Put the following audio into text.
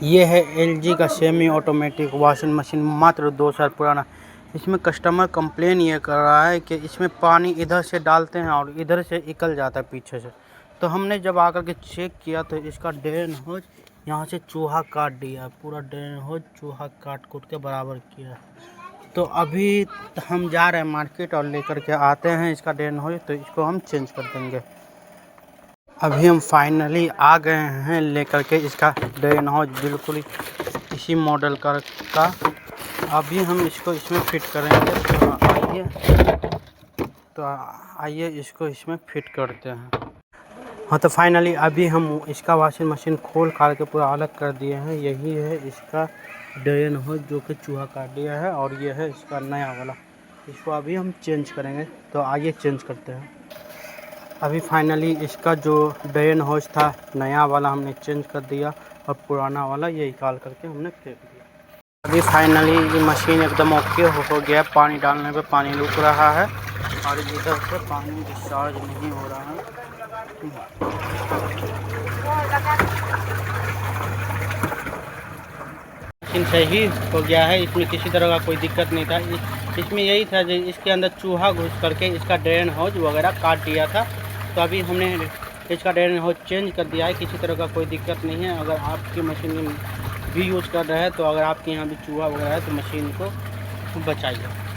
ये है एलजी का सेमी ऑटोमेटिक वॉशिंग मशीन, मात्र 2 साल पुराना। इसमें कस्टमर कंप्लेन ये कर रहा है कि इसमें पानी इधर से डालते हैं और इधर से निकल जाता है पीछे से। तो हमने जब आकर के चेक किया तो इसका ड्रेन होज यहाँ से चूहा काट दिया, पूरा ड्रेन होज चूहा काट के बराबर किया। तो अभी हम जा रहे हैं मार्केट और लेकर के आते हैं इसका ड्रेन होज, तो इसको हम चेंज कर देंगे। अभी हम फाइनली आ गए हैं लेकर के इसका ड्रेन होज, बिल्कुल इसी मॉडल का। अभी हम इसको इसमें फिट करेंगे। तो आइए इसको इसमें फिट करते हैं। हाँ, तो फाइनली अभी हम इसका वॉशिंग मशीन खोल खाल के पूरा अलग कर दिए हैं। यही है इसका ड्रेन होज जो कि चूहा काट दिया है, और ये है इसका नया वाला। इसको अभी हम चेंज करेंगे, तो आइए चेंज करते हैं। अभी फाइनली इसका जो ड्रेन होज था नया वाला हमने चेंज कर दिया, और पुराना वाला ये निकाल करके हमने फेंक दिया। अभी फाइनली ये मशीन एकदम ओके हो गया। पानी डालने पे पानी रुक रहा है और इधर से पानी डिस्चार्ज नहीं हो रहा है। मशीन सही हो गया है, इसमें किसी तरह का कोई दिक्कत नहीं था। इसमें यही था जो इसके अंदर चूहा घुस करके इसका ड्रेन होज वगैरह काट दिया था। तो अभी हमने इसका ड्रेन होज चेंज कर दिया है, किसी तरह का कोई दिक्कत नहीं है। अगर आपकी मशीन भी यूज़ कर रहे हैं, तो अगर आपके यहाँ भी चूहा वगैरह है तो मशीन को बचाइए।